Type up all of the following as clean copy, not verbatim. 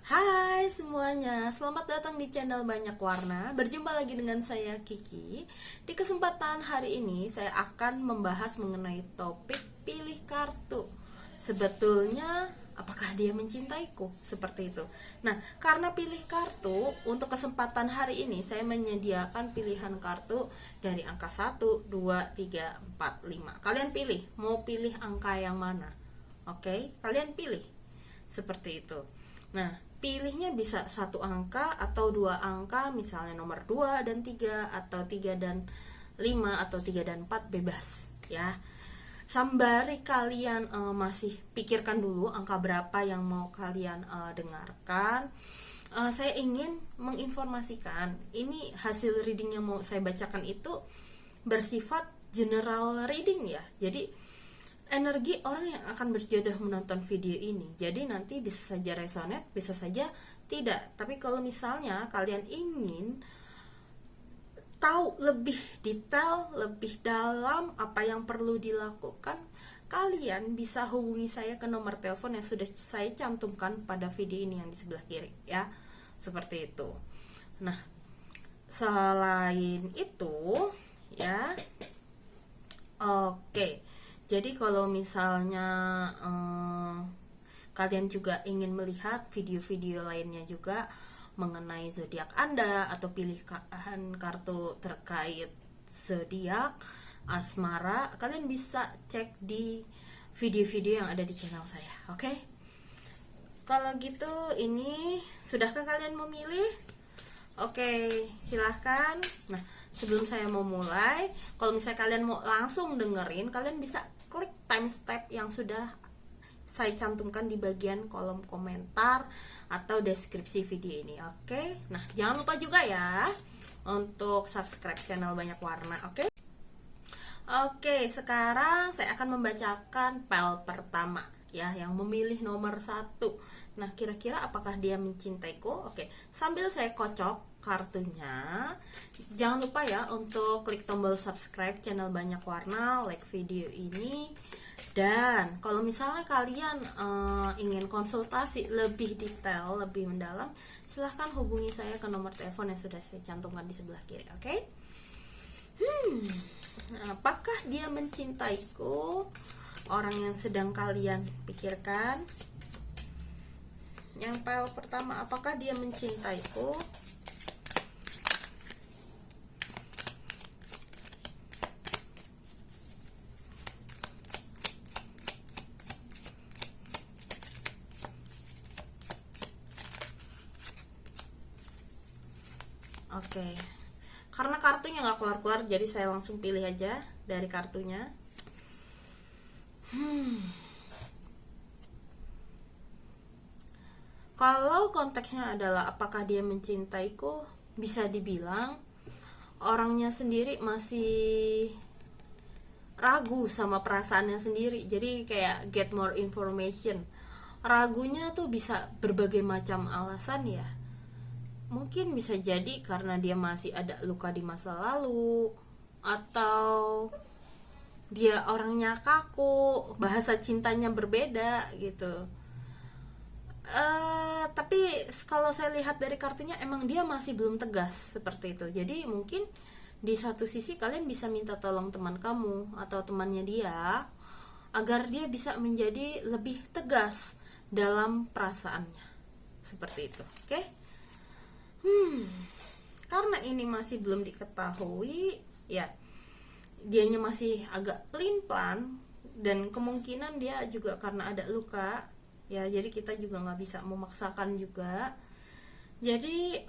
Hai semuanya, selamat datang di channel Banyak Warna. Berjumpa lagi dengan saya Kiki. Di kesempatan hari ini saya akan membahas mengenai topik pilih kartu. Sebetulnya apakah dia mencintaiku? Seperti itu. Nah, karena pilih kartu, untuk kesempatan hari ini saya menyediakan pilihan kartu dari angka 1, 2, 3, 4, 5. Kalian pilih, mau pilih angka yang mana? Oke, kalian pilih. Seperti itu. Nah, pilihnya bisa satu angka atau dua angka, misalnya nomor 2 dan 3 atau 3 dan 5 atau 3 dan 4 bebas ya. Sambari kalian masih pikirkan dulu angka berapa yang mau kalian dengarkan. Saya ingin menginformasikan, ini hasil reading yang mau saya bacakan itu bersifat general reading ya. Jadi energi orang yang akan berjodoh menonton video ini. Jadi nanti bisa saja resonate, bisa saja tidak. Tapi kalau misalnya kalian ingin tahu lebih detail, lebih dalam apa yang perlu dilakukan, kalian bisa hubungi saya ke nomor telepon yang sudah saya cantumkan pada video ini yang di sebelah kiri ya. Seperti itu. Nah, selain itu ya, oke. Jadi kalau misalnya kalian juga ingin melihat video-video lainnya juga mengenai zodiak Anda atau pilihan kartu terkait zodiak, asmara, kalian bisa cek di video-video yang ada di channel saya. Oke? Kalau gitu, ini sudahkah kalian memilih? Oke, silahkan. Nah, sebelum saya mau mulai, kalau misalnya kalian mau langsung dengerin, kalian bisa klik timestamp yang sudah saya cantumkan di bagian kolom komentar atau deskripsi video ini. Oke, nah jangan lupa juga ya untuk subscribe channel Banyak Warna. Oke, sekarang saya akan membacakan pel pertama ya, yang memilih nomor 1. Nah, kira-kira apakah dia mencintaiku? Oke, sambil saya kocok kartunya, jangan lupa ya untuk klik tombol subscribe channel Banyak Warna, like video ini. Dan kalau misalnya kalian ingin konsultasi lebih detail, lebih mendalam, silahkan hubungi saya ke nomor telepon yang sudah saya cantumkan di sebelah kiri. Oke? Apakah dia mencintaiku? Orang yang sedang kalian pikirkan. Yang file pertama, apakah dia mencintaiku? Oke, karena kartunya nggak keluar-keluar, jadi saya langsung pilih aja dari kartunya. Kalau konteksnya adalah apakah dia mencintaiku, bisa dibilang orangnya sendiri masih ragu sama perasaannya sendiri. Jadi kayak get more information. Ragunya tuh bisa berbagai macam alasan ya. Mungkin bisa jadi karena dia masih ada luka di masa lalu, atau dia orangnya kaku, bahasa cintanya berbeda gitu. Tapi kalau saya lihat dari kartunya, emang dia masih belum tegas seperti itu. Jadi mungkin di satu sisi kalian bisa minta tolong teman kamu atau temannya dia agar dia bisa menjadi lebih tegas dalam perasaannya, seperti itu. Oke? Karena ini masih belum diketahui ya, dianya masih agak pelin-pelan, dan kemungkinan dia juga karena ada luka ya, jadi kita juga nggak bisa memaksakan juga. Jadi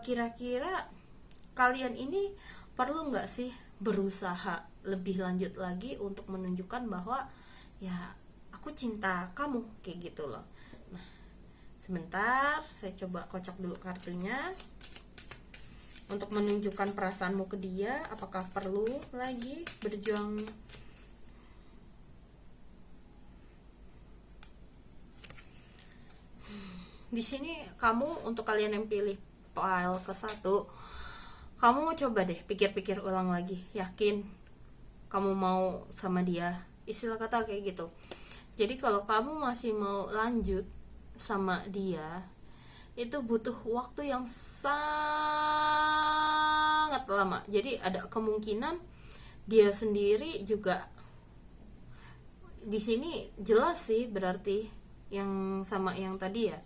kira-kira kalian ini perlu nggak sih berusaha lebih lanjut lagi untuk menunjukkan bahwa ya aku cinta kamu, kayak gitu loh. Nah, sebentar saya coba kocok dulu kartunya untuk menunjukkan perasaanmu ke dia. Apakah perlu lagi berjuang? Di sini kamu, untuk kalian yang pilih file ke 1, kamu coba deh pikir-pikir ulang lagi, yakin kamu mau sama dia, istilah kata kayak gitu. Jadi kalau kamu masih mau lanjut sama dia, itu butuh waktu yang sangat lama. Jadi ada kemungkinan dia sendiri juga di sini jelas sih, berarti yang sama yang tadi ya,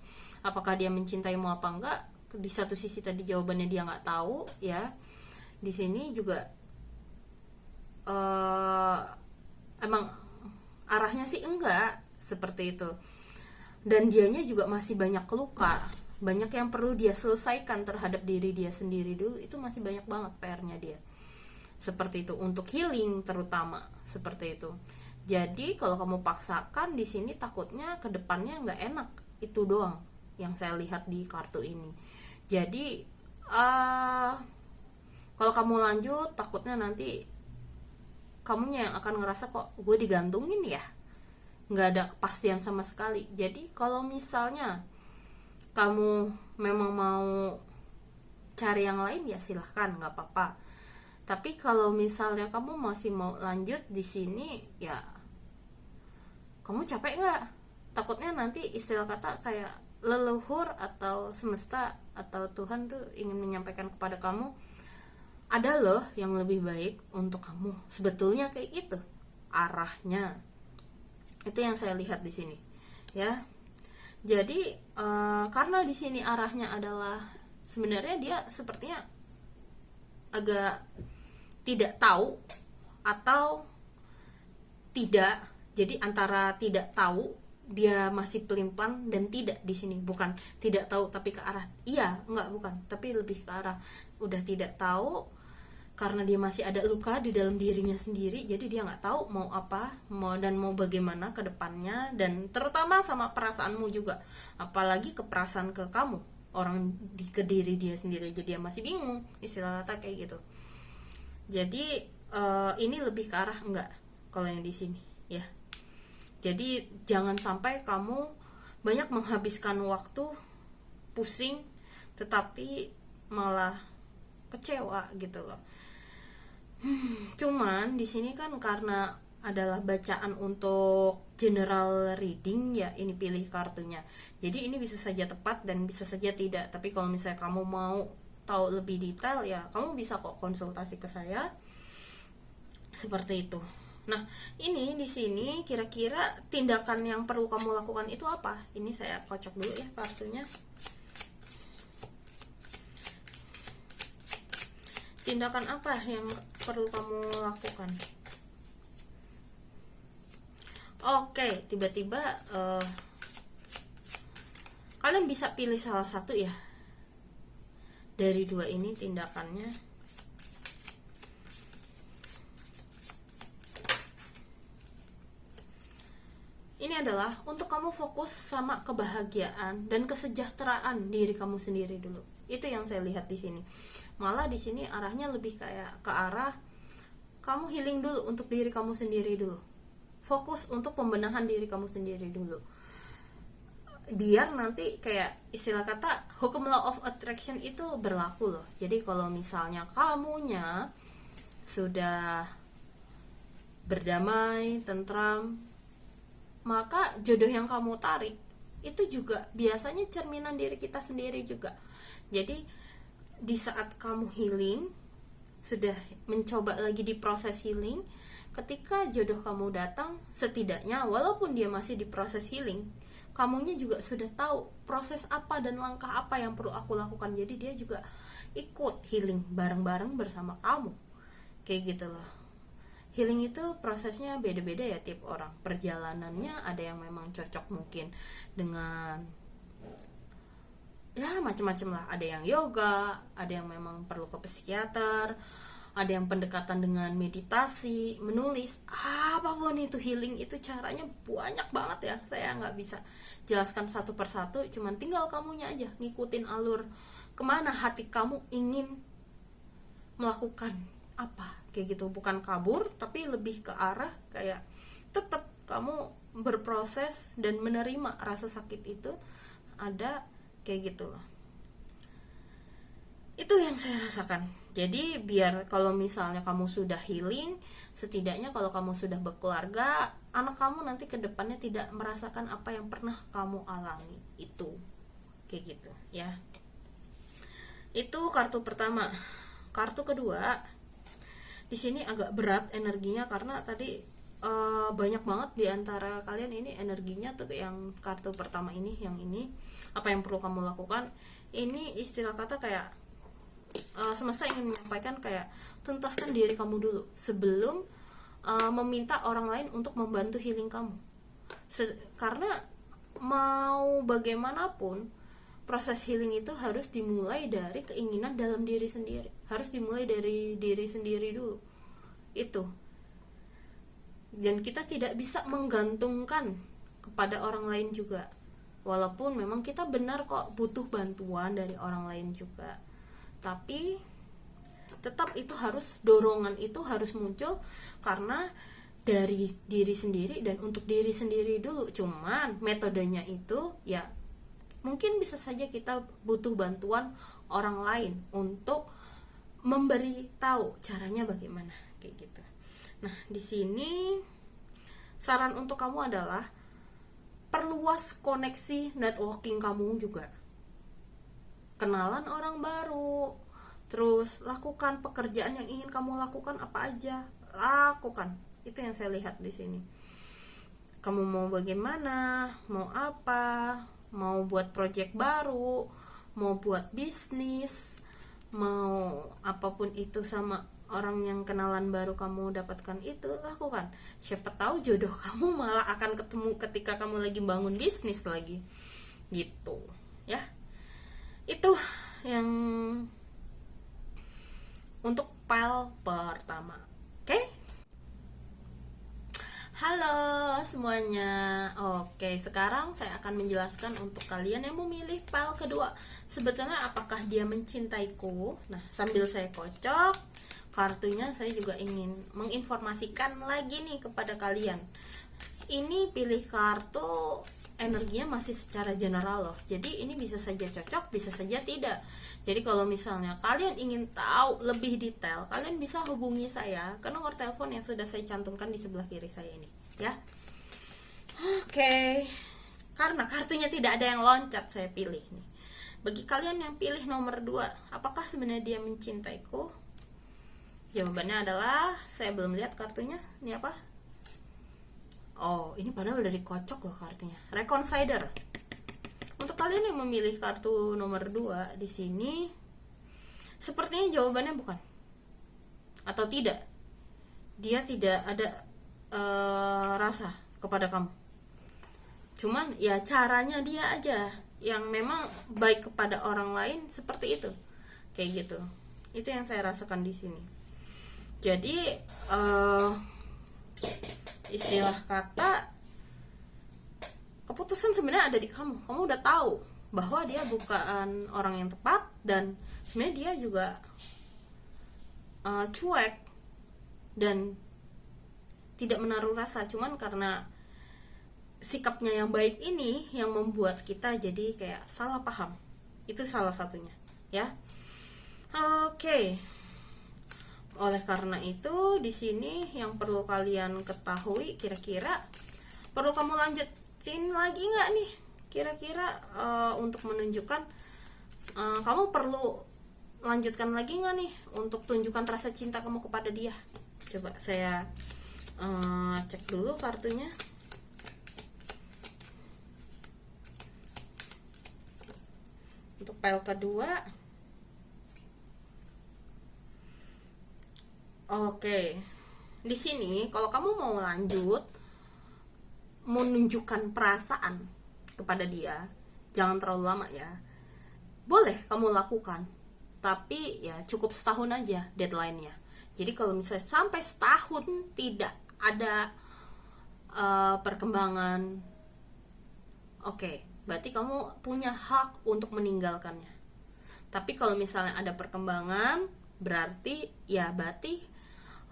apakah dia mencintaimu apa enggak. Di satu sisi tadi jawabannya dia nggak tahu ya, di sini juga emang arahnya sih enggak seperti itu. Dan dianya juga masih banyak luka, banyak yang perlu dia selesaikan terhadap diri dia sendiri dulu. Itu masih banyak banget PR-nya dia seperti itu, untuk healing terutama seperti itu. Jadi kalau kamu paksakan di sini, takutnya kedepannya nggak enak. Itu doang yang saya lihat di kartu ini. Jadi kalau kamu lanjut, takutnya nanti kamunya yang akan ngerasa, kok gue digantungin ya, nggak ada kepastian sama sekali. Jadi kalau misalnya kamu memang mau cari yang lain ya silahkan, nggak apa-apa. Tapi kalau misalnya kamu masih mau lanjut di sini, ya kamu capek nggak? Takutnya nanti istilah kata kayak leluhur atau semesta atau Tuhan tuh ingin menyampaikan kepada kamu, ada loh yang lebih baik untuk kamu. Sebetulnya kayak gitu arahnya. Itu yang saya lihat di sini, ya. Jadi karena di sini arahnya adalah sebenarnya dia sepertinya agak tidak tahu atau tidak. Jadi antara tidak tahu, dia masih pelin-pelan, dan tidak di sini bukan tidak tahu tapi ke arah iya, enggak, bukan, tapi lebih ke arah udah tidak tahu karena dia masih ada luka di dalam dirinya sendiri. Jadi dia nggak tahu mau apa, mau bagaimana ke depannya, dan terutama sama perasaanmu juga, apalagi ke perasaan ke kamu, orang ke diri dia sendiri. Jadi dia masih bingung, istilah kata kayak gitu. Jadi ini lebih ke arah enggak kalau yang di sini ya. Jadi jangan sampai kamu banyak menghabiskan waktu pusing tetapi malah kecewa gitu loh. Cuman di sini kan karena adalah bacaan untuk general reading ya, ini pilih kartunya. Jadi ini bisa saja tepat dan bisa saja tidak. Tapi kalau misalnya kamu mau tahu lebih detail ya kamu bisa kok konsultasi ke saya seperti itu. Nah, ini di sini kira-kira tindakan yang perlu kamu lakukan itu apa? Ini saya kocok dulu ya kartunya. Tindakan apa yang perlu kamu lakukan? Oke, tiba-tiba kalian bisa pilih salah satu ya dari dua ini tindakannya. Ini adalah untuk kamu fokus sama kebahagiaan dan kesejahteraan diri kamu sendiri dulu. Itu yang saya lihat di sini. Malah di sini arahnya lebih kayak ke arah kamu healing dulu untuk diri kamu sendiri dulu. Fokus untuk pembenahan diri kamu sendiri dulu. Biar nanti kayak istilah kata hukum law of attraction itu berlaku loh. Jadi kalau misalnya kamunya sudah berdamai, tentram, maka jodoh yang kamu tarik itu juga biasanya cerminan diri kita sendiri juga. Jadi di saat kamu healing, sudah mencoba lagi di proses healing, ketika jodoh kamu datang, setidaknya walaupun dia masih di proses healing, kamunya juga sudah tahu proses apa dan langkah apa yang perlu aku lakukan. Jadi dia juga ikut healing bareng-bareng bersama kamu. Kayak gitu loh. Healing itu prosesnya beda-beda ya tiap orang. Perjalanannya ada yang memang cocok mungkin dengan ya macam-macam lah. Ada yang yoga, ada yang memang perlu ke psikiater, ada yang pendekatan dengan meditasi, menulis, apapun itu healing itu caranya banyak banget ya. Saya nggak bisa jelaskan satu persatu, cuman tinggal kamunya aja ngikutin alur kemana hati kamu ingin melakukan apa, kayak gitu. Bukan kabur, tapi lebih ke arah kayak tetap kamu berproses dan menerima rasa sakit itu ada, kayak gitu loh. Itu yang saya rasakan. Jadi biar kalau misalnya kamu sudah healing, setidaknya kalau kamu sudah berkeluarga, anak kamu nanti ke depannya tidak merasakan apa yang pernah kamu alami itu. kayak gitu ya. Itu kartu pertama. Kartu kedua, di sini agak berat energinya karena tadi banyak banget di antara kalian ini energinya tuh yang kartu pertama ini, yang ini. Apa yang perlu kamu lakukan? Ini istilah kata kayak semesta ingin menyampaikan kayak tuntaskan diri kamu dulu sebelum meminta orang lain untuk membantu healing kamu. Karena mau bagaimanapun proses healing itu harus dimulai dari keinginan dalam diri sendiri, harus dimulai dari diri sendiri dulu itu. Dan kita tidak bisa menggantungkan kepada orang lain juga, walaupun memang kita benar kok butuh bantuan dari orang lain juga, tapi tetap itu harus, dorongan itu harus muncul karena dari diri sendiri dan untuk diri sendiri dulu. Cuman metodenya itu ya mungkin bisa saja kita butuh bantuan orang lain untuk memberi tahu caranya bagaimana kayak gitu. Nah, di sini saran untuk kamu adalah perluas koneksi networking kamu juga. Kenalan orang baru, terus lakukan pekerjaan yang ingin kamu lakukan, apa aja lakukan. Itu yang saya lihat di sini. Kamu mau bagaimana, mau apa, mau buat project baru, mau buat bisnis, mau apapun itu sama orang yang kenalan baru kamu dapatkan, itu lakukan. Siapa tahu jodoh kamu malah akan ketemu ketika kamu lagi bangun bisnis lagi gitu ya. Itu yang untuk file pertama. Oke? Halo semuanya. Oke, sekarang saya akan menjelaskan untuk kalian yang memilih file kedua. Sebetulnya apakah dia mencintaiku? Nah, sambil saya kocok kartunya, saya juga ingin menginformasikan lagi nih kepada kalian. Ini pilih kartu energinya masih secara general loh. Jadi ini bisa saja cocok, bisa saja tidak. Jadi kalau misalnya kalian ingin tahu lebih detail, kalian bisa hubungi saya ke nomor telepon yang sudah saya cantumkan di sebelah kiri saya ini, ya. Oke. Karena kartunya tidak ada yang loncat, saya pilih nih. Bagi kalian yang pilih nomor 2, apakah sebenarnya dia mencintaiku? Jawabannya adalah, saya belum lihat kartunya. Ini apa? Oh, ini padahal udah dikocok loh kartunya. Reconciler. Untuk kalian yang memilih kartu nomor 2 di sini, sepertinya jawabannya bukan atau tidak. Dia tidak ada rasa kepada kamu. Cuman ya caranya dia aja yang memang baik kepada orang lain, seperti itu. Kayak gitu. Itu yang saya rasakan di sini. Jadi istilah kata keputusan sebenarnya ada di kamu. Kamu udah tahu bahwa dia bukan orang yang tepat, dan sebenarnya dia juga cuek dan tidak menaruh rasa. Cuman karena sikapnya yang baik ini yang membuat kita jadi kayak salah paham. Itu salah satunya, ya. Oke. Oleh karena itu, di sini yang perlu kalian ketahui, kira-kira perlu kamu lanjutin lagi nggak nih? Kira-kira untuk menunjukkan kamu perlu lanjutkan lagi nggak nih untuk tunjukkan rasa cinta kamu kepada dia? Coba saya cek dulu kartunya. Untuk file kedua. Oke, di sini kalau kamu mau lanjut menunjukkan perasaan kepada dia, jangan terlalu lama ya. Boleh kamu lakukan, tapi ya cukup setahun aja deadline-nya. Jadi kalau misalnya sampai setahun tidak ada perkembangan, oke, berarti kamu punya hak untuk meninggalkannya. Tapi kalau misalnya ada perkembangan, berarti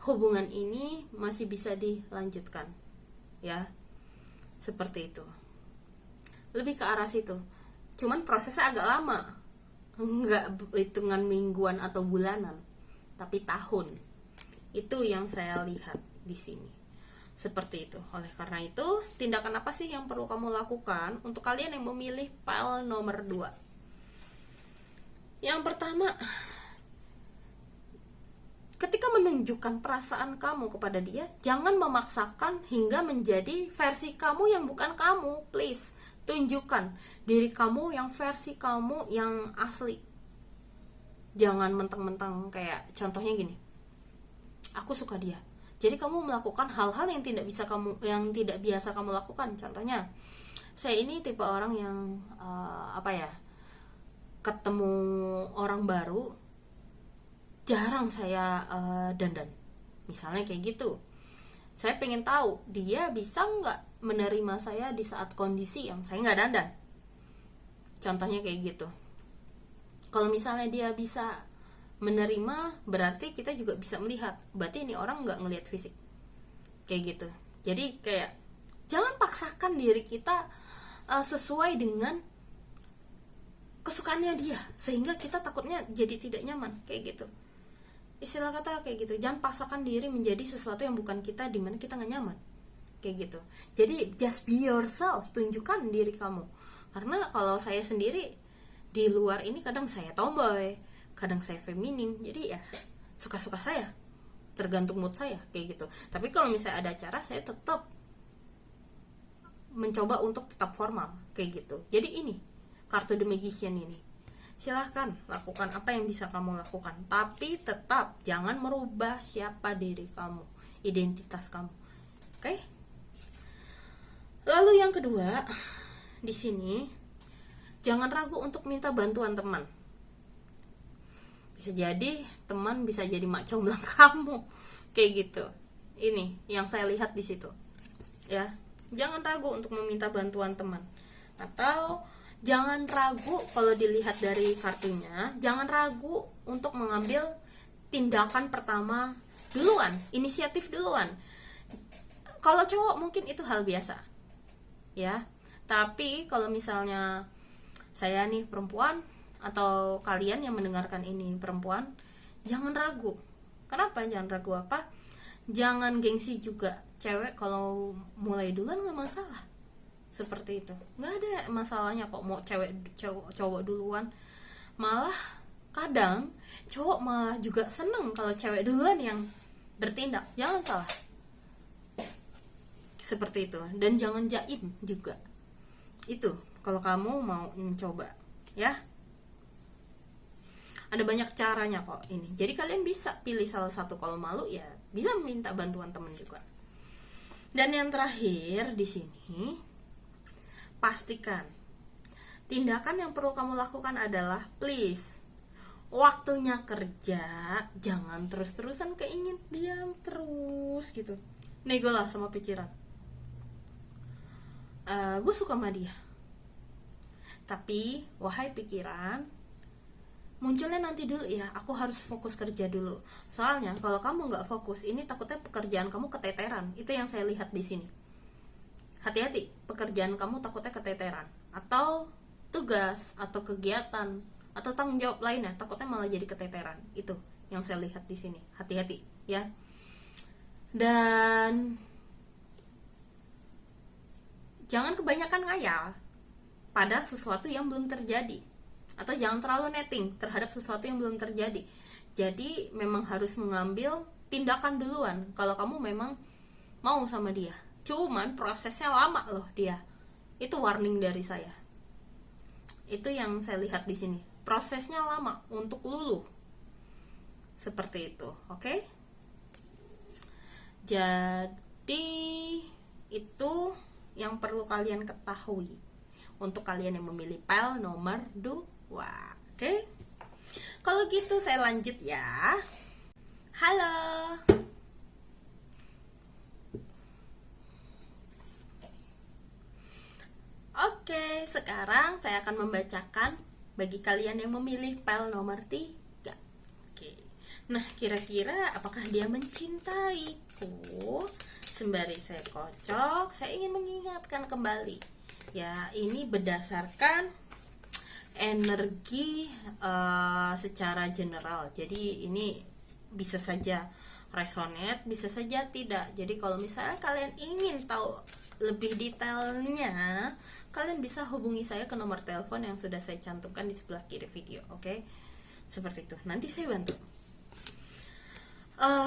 hubungan ini masih bisa dilanjutkan, ya, seperti itu. Lebih ke arah situ. Cuman prosesnya agak lama, nggak hitungan mingguan atau bulanan, tapi tahun. Itu yang saya lihat di sini, seperti itu. Oleh karena itu, tindakan apa sih yang perlu kamu lakukan untuk kalian yang memilih file nomor 2? Yang pertama, ketika menunjukkan perasaan kamu kepada dia, jangan memaksakan hingga menjadi versi kamu yang bukan kamu. Please, tunjukkan diri kamu yang versi kamu yang asli. Jangan mentang-mentang kayak contohnya gini, aku suka dia, jadi kamu melakukan hal-hal yang tidak biasa kamu lakukan. Contohnya, saya ini tipe orang yang ketemu orang baru jarang saya dandan, misalnya kayak gitu. Saya pengen tahu dia bisa nggak menerima saya di saat kondisi yang saya nggak dandan, contohnya kayak gitu. Kalau misalnya dia bisa menerima, berarti kita juga bisa melihat, berarti ini orang nggak ngelihat fisik, kayak gitu. Jadi kayak jangan paksakan diri kita sesuai dengan kesukaannya dia, sehingga kita takutnya jadi tidak nyaman, kayak gitu. Istilah kata kayak gitu, jangan paksakan diri menjadi sesuatu yang bukan kita, dimana kita nggak nyaman, kayak gitu. Jadi just be yourself, tunjukkan diri kamu. Karena kalau saya sendiri di luar ini kadang saya tomboy, kadang saya feminin, jadi ya suka-suka saya, tergantung mood saya, kayak gitu. Tapi kalau misalnya ada acara, saya tetap mencoba untuk tetap formal, kayak gitu. Jadi ini kartu The Magician ini, silahkan lakukan apa yang bisa kamu lakukan, tapi tetap jangan merubah siapa diri kamu, identitas kamu. Oke? Lalu yang kedua, di sini jangan ragu untuk minta bantuan teman. Bisa jadi teman bisa jadi mak comblang kamu, kayak gitu. Ini yang saya lihat di situ. Ya, jangan ragu untuk meminta bantuan teman. Atau jangan ragu, kalau dilihat dari kartunya, jangan ragu untuk mengambil tindakan pertama duluan, inisiatif duluan. Kalau cowok mungkin itu hal biasa, ya. Tapi kalau misalnya saya nih perempuan, atau kalian yang mendengarkan ini perempuan, jangan ragu. Kenapa jangan ragu? Jangan gengsi juga. Cewek kalau mulai duluan nggak masalah, seperti itu, nggak ada masalahnya kok mau cowok duluan. Malah kadang cowok malah juga seneng kalau cewek duluan yang bertindak. Jangan salah, seperti itu. Dan jangan jaim juga. Itu kalau kamu mau mencoba, ya. Ada banyak caranya kok ini. Jadi kalian bisa pilih salah satu. Kalau malu ya bisa minta bantuan teman juga. Dan yang terakhir di sini, pastikan tindakan yang perlu kamu lakukan adalah, please, waktunya kerja, jangan terus-terusan keingin diam terus gitu. Nego lah sama pikiran. Gue suka sama dia, tapi wahai pikiran, munculnya nanti dulu ya, aku harus fokus kerja dulu. Soalnya kalau kamu nggak fokus, ini takutnya pekerjaan kamu keteteran. Itu yang saya lihat di sini. Hati-hati, pekerjaan kamu takutnya keteteran, atau tugas, atau kegiatan, atau tanggung jawab lainnya takutnya malah jadi keteteran. Itu yang saya lihat di sini. Hati-hati ya. Dan jangan kebanyakan ngayal pada sesuatu yang belum terjadi, atau jangan terlalu netting terhadap sesuatu yang belum terjadi. Jadi memang harus mengambil tindakan duluan kalau kamu memang mau sama dia. Cuman prosesnya lama loh dia. Itu warning dari saya. Itu yang saya lihat di sini. Prosesnya lama untuk luluh. Seperti itu, oke? Jadi itu yang perlu kalian ketahui untuk kalian yang memilih pile nomor 2. Oke? Kalau gitu saya lanjut ya. Halo. Oke, sekarang saya akan membacakan bagi kalian yang memilih pile nomor 3. Oke. Nah, kira-kira apakah dia mencintaiku? Sembari saya kocok, saya ingin mengingatkan kembali. Ya, ini berdasarkan energi secara general. Jadi ini bisa saja resonate, bisa saja tidak. Jadi kalau misalnya kalian ingin tahu lebih detailnya, kalian bisa hubungi saya ke nomor telepon yang sudah saya cantumkan di sebelah kiri video, oke? Seperti itu. Nanti saya bantu.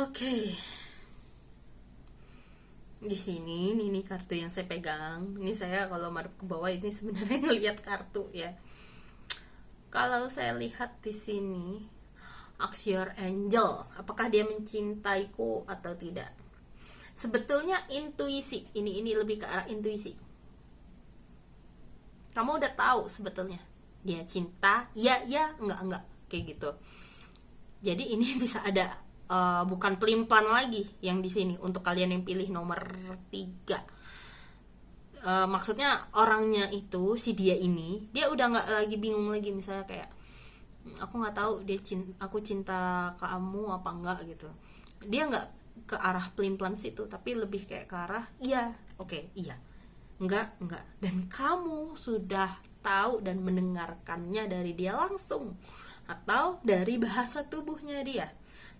Oke. Di sini ini kartu yang saya pegang. Ini saya kalau madep ke bawah ini sebenarnya ngelihat kartu ya. Kalau saya lihat di sini, ask your angel, apakah dia mencintaiku atau tidak? Sebetulnya intuisi. Ini lebih ke arah intuisi. Kamu udah tahu sebetulnya dia cinta, ya, enggak, kayak gitu. Jadi ini bisa ada bukan pelin-pelan lagi yang di sini untuk kalian yang pilih nomor 3. Maksudnya orangnya itu, si dia ini, dia udah nggak lagi bingung lagi, misalnya kayak aku nggak tahu aku cinta kamu apa enggak gitu. Dia nggak ke arah pelin-pelan situ, tapi lebih kayak ke arah iya, oke, iya, enggak, dan kamu sudah tahu dan mendengarkannya dari dia langsung, atau dari bahasa tubuhnya dia,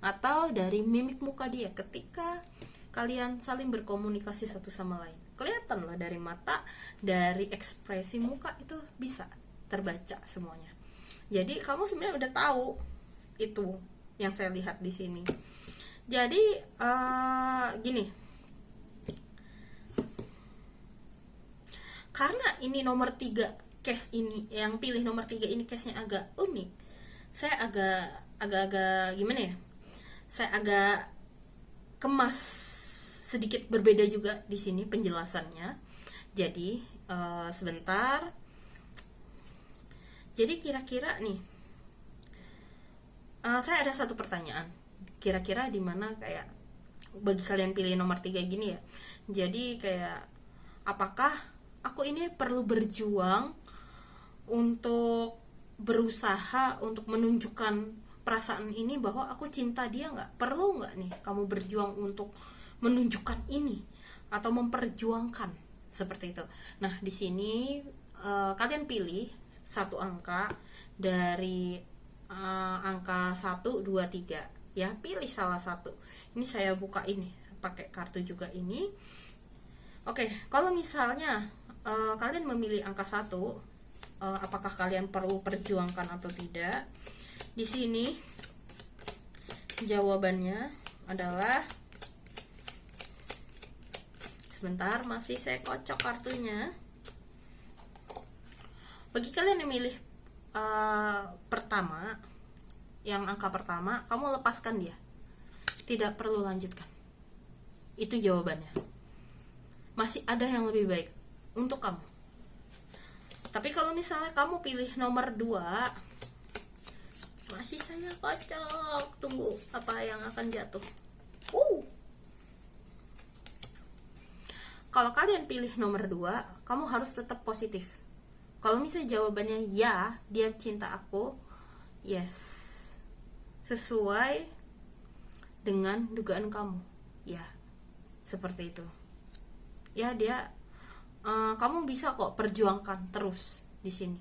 atau dari mimik muka dia ketika kalian saling berkomunikasi satu sama lain. Kelihatan lah dari mata, dari ekspresi muka, itu bisa terbaca semuanya. Jadi kamu sebenarnya udah tahu itu yang saya lihat di sini. Jadi gini, karena ini nomor 3 case ini, yang pilih nomor 3 ini case-nya agak unik. Saya agak gimana ya? Saya agak kemas sedikit berbeda juga di sini penjelasannya. Jadi sebentar. Jadi kira-kira nih, saya ada satu pertanyaan. Kira-kira di mana kayak bagi kalian pilih nomor 3 gini ya. Jadi kayak apakah aku ini perlu berjuang untuk berusaha untuk menunjukkan perasaan ini bahwa aku cinta dia nggak? Perlu nggak nih kamu berjuang untuk menunjukkan ini atau memperjuangkan seperti itu? Nah di sini kalian pilih satu angka dari angka 1, 2, 3 ya, pilih salah satu. Ini saya buka ini pakai kartu juga ini. Oke, kalau misalnya kalian memilih angka 1, apakah kalian perlu perjuangkan atau tidak? Di sini jawabannya adalah, sebentar, masih saya kocok kartunya. Bagi kalian yang milih pertama, yang angka pertama, kamu lepaskan dia, tidak perlu lanjutkan. Itu jawabannya. Masih ada yang lebih baik untuk kamu. Tapi kalau misalnya kamu pilih nomor 2, masih saya kocok. Tunggu apa yang akan jatuh. Kalau kalian pilih nomor 2, kamu harus tetap positif. Kalau misalnya jawabannya ya, dia cinta aku, yes, sesuai dengan dugaan kamu, ya, seperti itu. Ya, dia kamu bisa kok perjuangkan terus di sini,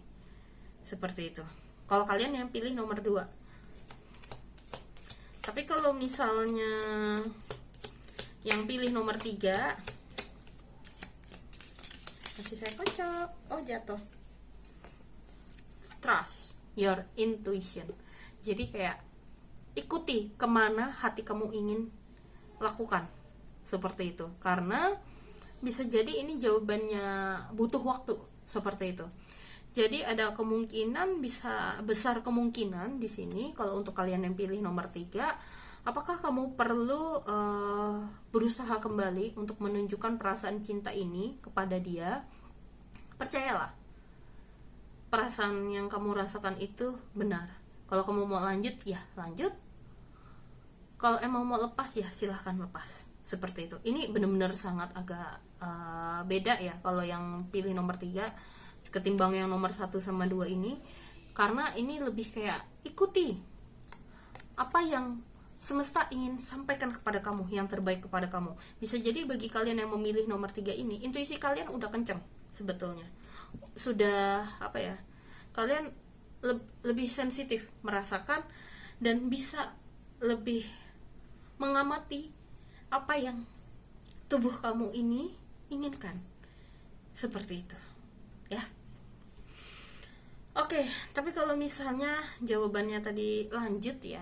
seperti itu. Kalau kalian yang pilih nomor 2. Tapi kalau misalnya yang pilih nomor 3, masih saya kocok. Oh, jatuh. Trust your intuition. Jadi kayak ikuti kemana hati kamu ingin lakukan, seperti itu. Karena bisa jadi ini jawabannya butuh waktu, seperti itu. Jadi ada kemungkinan, bisa besar kemungkinan di sini kalau untuk kalian yang pilih nomor 3, apakah kamu perlu berusaha kembali untuk menunjukkan perasaan cinta ini kepada dia? Percayalah, perasaan yang kamu rasakan itu benar. Kalau kamu mau lanjut, ya lanjut. Kalau emang mau lepas, ya silahkan lepas. Seperti itu. Ini benar-benar sangat agak beda ya kalau yang pilih nomor 3 ketimbang yang nomor 1 sama 2 ini. Karena ini lebih kayak ikuti apa yang semesta ingin sampaikan kepada kamu, yang terbaik kepada kamu. Bisa jadi bagi kalian yang memilih nomor 3 ini, intuisi kalian udah kenceng sebetulnya. Sudah apa ya? Kalian lebih sensitif merasakan dan bisa lebih mengamati apa yang tubuh kamu ini inginkan, seperti itu ya. Oke, tapi kalau misalnya jawabannya tadi lanjut ya,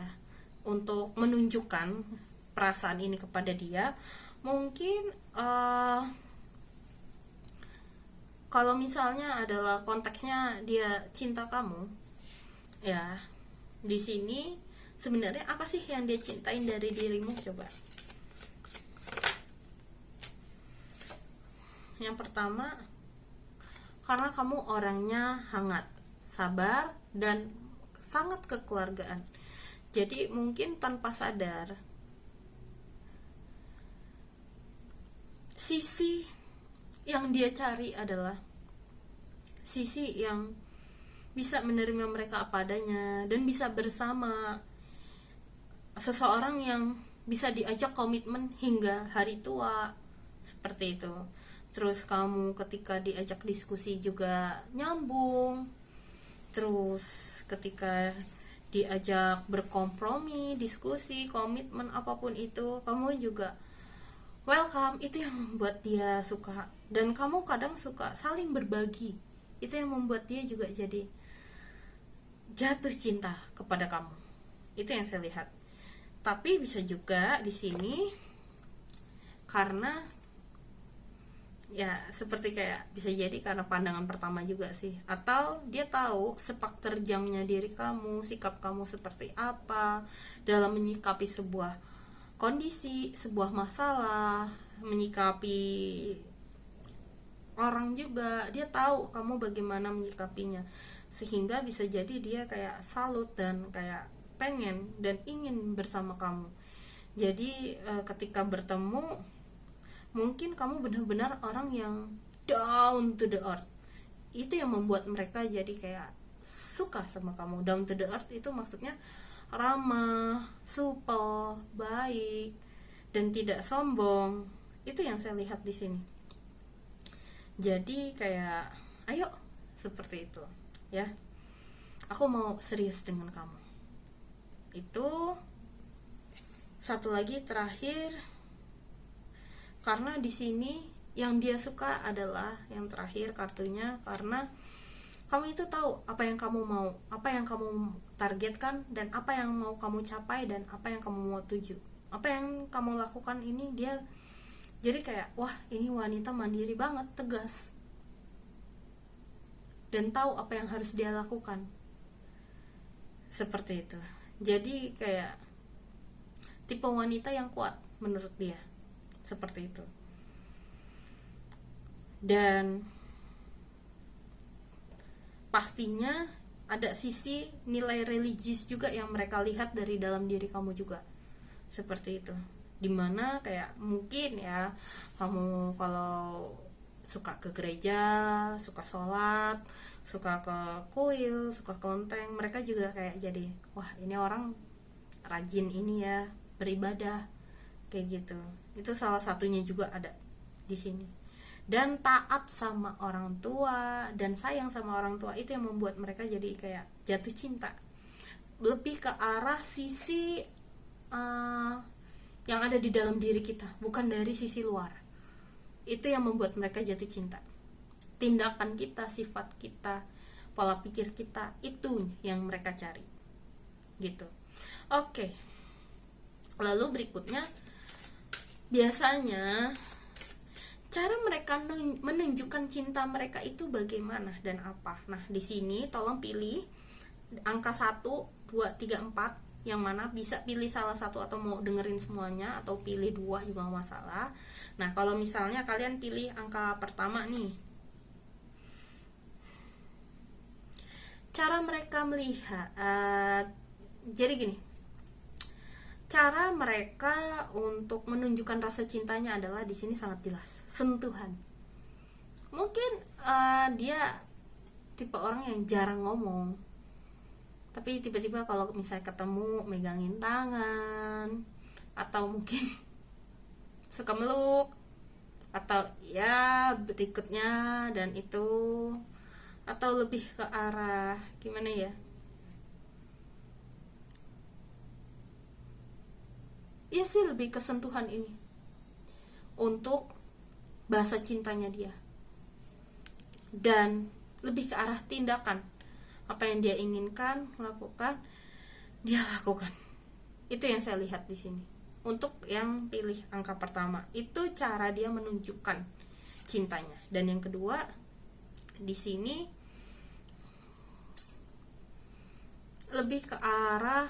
untuk menunjukkan perasaan ini kepada dia, mungkin kalau misalnya adalah konteksnya dia cinta kamu, ya di sini sebenarnya apa sih yang dia cintain dari dirimu? Coba. Yang pertama, karena kamu orangnya hangat, sabar, dan sangat kekeluargaan. Jadi mungkin tanpa sadar, sisi yang dia cari adalah sisi yang bisa menerima mereka apa adanya dan bisa bersama, seseorang yang bisa diajak komitmen hingga hari tua, seperti itu. Terus kamu ketika diajak diskusi juga nyambung, terus ketika diajak berkompromi, diskusi, komitmen apapun itu, kamu juga welcome. Itu yang membuat dia suka. Dan kamu kadang suka saling berbagi, itu yang membuat dia juga jadi jatuh cinta kepada kamu. Itu yang saya lihat. Tapi bisa juga di sini karena ya seperti kayak bisa jadi karena pandangan pertama juga sih, atau dia tahu sepak terjangnya diri kamu, sikap kamu seperti apa dalam menyikapi sebuah kondisi, sebuah masalah, menyikapi orang juga. Dia tahu kamu bagaimana menyikapinya, sehingga bisa jadi dia kayak salut dan kayak pengen dan ingin bersama kamu. Jadi ketika bertemu, mungkin kamu benar-benar orang yang down to the earth. Itu yang membuat mereka jadi kayak suka sama kamu. Down to the earth itu maksudnya ramah, supel, baik, dan tidak sombong. Itu yang saya lihat di sini. Jadi kayak ayo, seperti itu ya, aku mau serius dengan kamu. Itu satu lagi terakhir, karena di sini yang dia suka adalah yang terakhir kartunya, karena kamu itu tahu apa yang kamu mau, apa yang kamu targetkan, dan apa yang mau kamu capai, dan apa yang kamu mau tuju, apa yang kamu lakukan. Ini dia jadi kayak wah, ini wanita mandiri banget, tegas, dan tahu apa yang harus dia lakukan, seperti itu. Jadi kayak tipe wanita yang kuat menurut dia, seperti itu. Dan pastinya ada sisi nilai religius juga yang mereka lihat dari dalam diri kamu juga, seperti itu. Dimana kayak mungkin ya, kamu kalau suka ke gereja, suka sholat, suka ke kuil, suka kelenteng, mereka juga kayak jadi wah, ini orang rajin ini ya, beribadah, kayak gitu. Itu salah satunya juga ada di sini. Dan taat sama orang tua dan sayang sama orang tua, itu yang membuat mereka jadi kayak jatuh cinta. Lebih ke arah sisi yang ada di dalam diri kita, bukan dari sisi luar. Itu yang membuat mereka jatuh cinta. Tindakan kita, sifat kita, pola pikir kita, itu yang mereka cari, gitu. Oke. Lalu berikutnya, biasanya cara mereka menunjukkan cinta mereka itu bagaimana dan apa. Nah, di sini tolong pilih angka 1, 2, 3, 4, yang mana bisa pilih salah satu atau mau dengerin semuanya, atau pilih 2 juga gak masalah. Nah, kalau misalnya kalian pilih angka pertama nih, cara mereka melihat, jadi gini, cara mereka untuk menunjukkan rasa cintanya adalah di sini sangat jelas, sentuhan. Mungkin dia tipe orang yang jarang ngomong, tapi tiba-tiba kalau misalnya ketemu megangin tangan, atau mungkin suka meluk, atau ya berikutnya, dan itu, atau lebih ke arah gimana ya, iya sih, lebih ke sentuhan ini untuk bahasa cintanya dia. Dan lebih ke arah tindakan, Apa yang dia inginkan lakukan, dia lakukan. Itu yang saya lihat di sini. Untuk yang pilih angka pertama, itu cara dia menunjukkan cintanya. Dan yang kedua, di sini lebih ke arah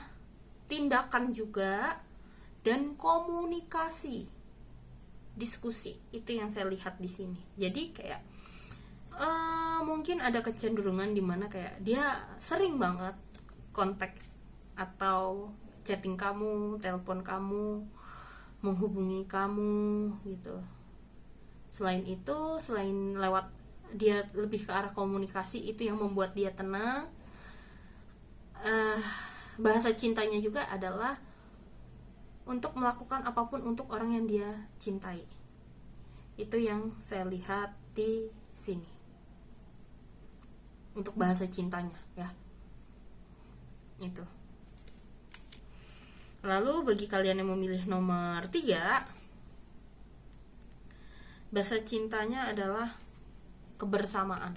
tindakan juga dan komunikasi, diskusi. Itu yang saya lihat di sini. Jadi kayak mungkin ada kecenderungan dimana kayak dia sering banget kontak atau chatting kamu, telepon kamu, menghubungi kamu gitu. Selain itu, selain lewat dia lebih ke arah komunikasi, itu yang membuat dia tenang. Bahasa cintanya juga adalah untuk melakukan apapun untuk orang yang dia cintai. Itu yang saya lihat di sini. Untuk bahasa cintanya ya. Itu. Lalu bagi kalian yang memilih nomor 3, bahasa cintanya adalah kebersamaan.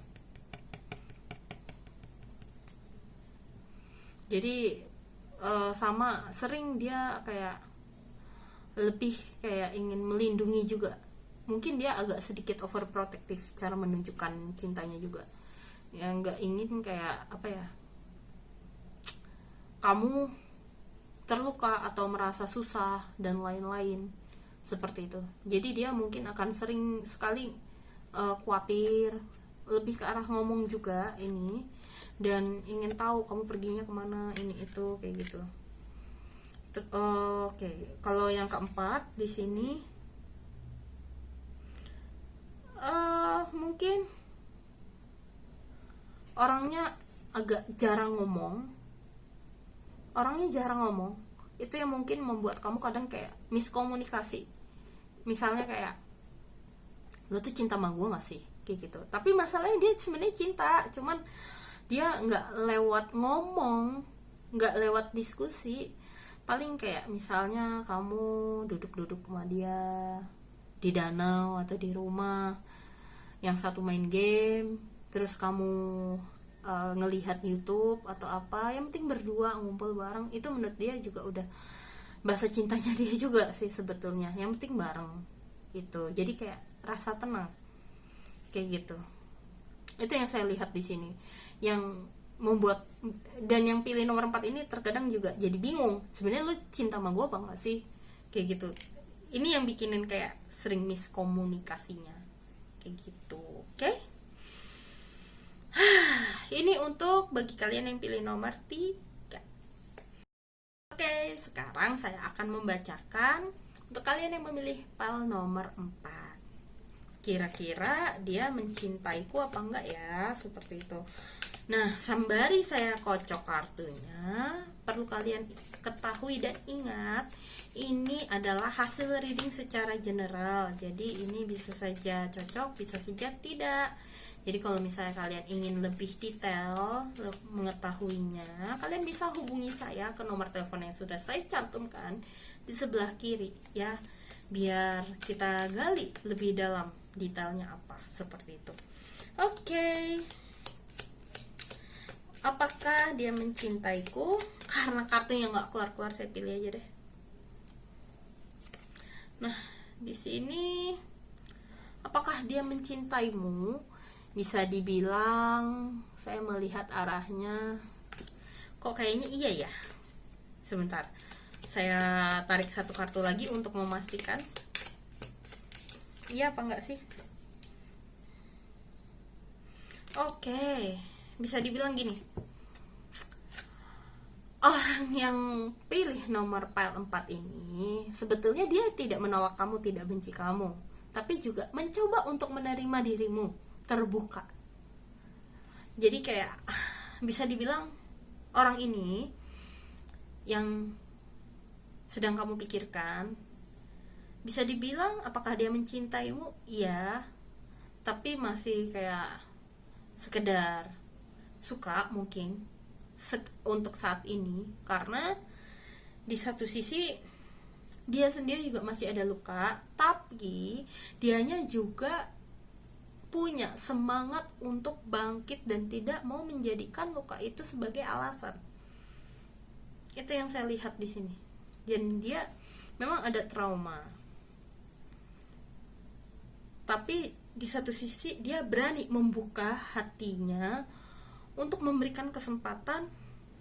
Jadi sama sering dia kayak lebih kayak ingin melindungi juga. Mungkin dia agak sedikit overprotective cara menunjukkan cintanya juga. Yang nggak ingin kayak apa ya, kamu terluka atau merasa susah dan lain-lain seperti itu. Jadi dia mungkin akan sering sekali khawatir, lebih ke arah ngomong juga ini, dan ingin tahu kamu perginya kemana, ini itu kayak gitu. Oke. Kalau yang keempat di sini mungkin orangnya agak jarang ngomong. Itu yang mungkin membuat kamu kadang kayak miskomunikasi. Misalnya kayak, lo tuh cinta sama gue gak sih, kayak gitu. Tapi masalahnya dia sebenarnya cinta, cuman dia nggak lewat ngomong, nggak lewat diskusi. Paling kayak misalnya kamu duduk-duduk sama dia di danau atau di rumah, yang satu main game, terus kamu ngelihat YouTube atau apa, yang penting berdua ngumpul bareng. Itu menurut dia juga udah bahasa cintanya dia juga sih sebetulnya, yang penting bareng itu. Jadi kayak rasa tenang kayak gitu. Itu yang saya lihat di sini, yang membuat, dan yang pilih nomor 4 ini terkadang juga jadi bingung, sebenarnya lu cinta sama gue apa gak sih, kayak gitu. Ini yang bikinin kayak sering miskomunikasinya kayak gitu. Oke? Ini untuk bagi kalian yang pilih nomor 3. Oke, sekarang saya akan membacakan untuk kalian yang memilih file nomor 4. Kira-kira dia mencintaiku apa enggak ya, seperti itu. Nah, sembari saya kocok kartunya, perlu kalian ketahui dan ingat, ini adalah hasil reading secara general. Jadi ini bisa saja cocok, bisa saja tidak. Jadi kalau misalnya kalian ingin lebih detail mengetahuinya, kalian bisa hubungi saya ke nomor telepon yang sudah saya cantumkan di sebelah kiri ya, biar kita gali lebih dalam detailnya apa, seperti itu. Oke. Apakah dia mencintaiku? Karena kartunya nggak keluar-keluar, saya pilih aja deh. Nah, di sini apakah dia mencintaimu? Bisa dibilang saya melihat arahnya kok kayaknya iya ya. Sebentar, saya tarik satu kartu lagi untuk memastikan iya apa enggak sih. Oke, bisa dibilang gini, orang yang pilih nomor pile 4 ini sebetulnya dia tidak menolak kamu, tidak benci kamu, tapi juga mencoba untuk menerima dirimu, terbuka. Jadi kayak bisa dibilang orang ini yang sedang kamu pikirkan, bisa dibilang apakah dia mencintaimu? Iya, tapi masih kayak sekedar suka mungkin untuk saat ini, karena di satu sisi dia sendiri juga masih ada luka, tapi dianya juga punya semangat untuk bangkit dan tidak mau menjadikan luka itu sebagai alasan. Itu yang saya lihat di sini. Dan dia memang ada trauma, tapi di satu sisi dia berani membuka hatinya untuk memberikan kesempatan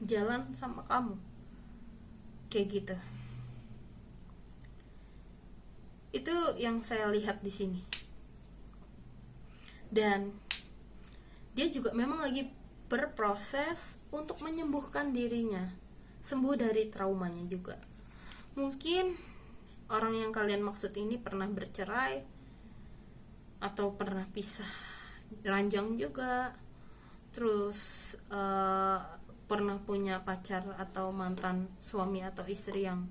jalan sama kamu, kayak gitu. Itu yang saya lihat di sini. Dan dia juga memang lagi berproses untuk menyembuhkan dirinya, sembuh dari traumanya juga. Mungkin orang yang kalian maksud ini pernah bercerai atau pernah pisah ranjang juga, terus pernah punya pacar atau mantan suami atau istri yang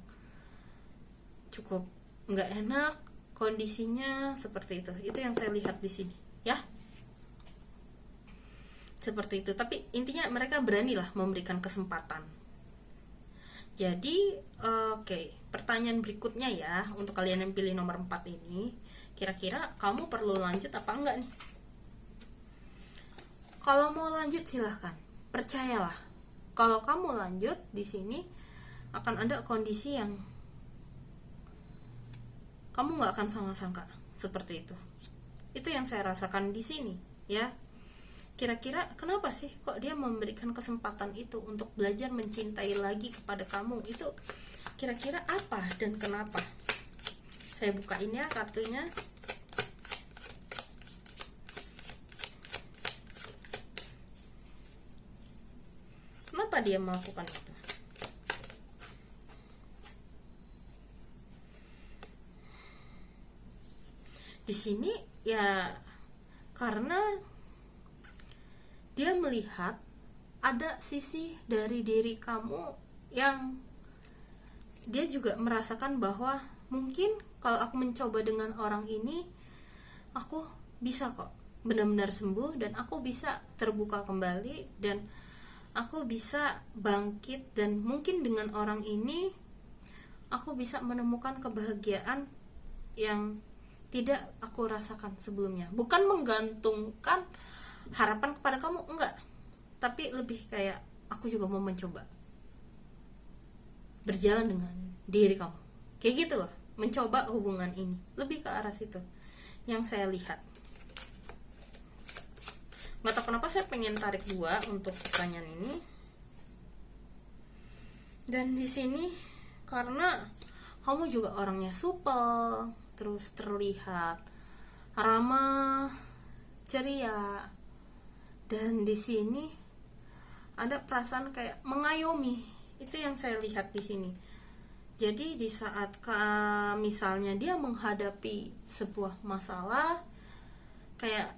cukup nggak enak kondisinya, seperti itu yang saya lihat di sini ya, seperti itu. Tapi intinya mereka beranilah memberikan kesempatan. Jadi pertanyaan berikutnya ya, untuk kalian yang pilih nomor 4 ini, kira-kira kamu perlu lanjut apa enggak nih? Kalau mau lanjut silahkan, percayalah. Kalau kamu lanjut di sini akan ada kondisi yang kamu nggak akan sangka-sangka, seperti itu. Itu yang saya rasakan di sini, ya. Kira-kira kenapa sih kok dia memberikan kesempatan itu untuk belajar mencintai lagi kepada kamu? Itu kira-kira apa dan kenapa? Saya bukain ya kartunya. Kenapa dia melakukan itu? Di sini ya karena dia melihat ada sisi dari diri kamu yang dia juga merasakan bahwa mungkin kalau aku mencoba dengan orang ini, aku bisa kok benar-benar sembuh dan aku bisa terbuka kembali dan aku bisa bangkit, dan mungkin dengan orang ini aku bisa menemukan kebahagiaan yang tidak aku rasakan sebelumnya. Bukan menggantungkan harapan kepada kamu, enggak, tapi lebih kayak aku juga mau mencoba berjalan dengan diri kamu, kayak gitu loh, mencoba hubungan ini, lebih ke arah situ yang saya lihat. Nggak tahu kenapa saya pengen tarik 2 untuk pertanyaan ini. Dan di sini karena kamu juga orangnya supel, terus terlihat ramah, ceria, dan di sini ada perasaan kayak mengayomi. Itu yang saya lihat di sini. Jadi di saat misalnya dia menghadapi sebuah masalah, kayak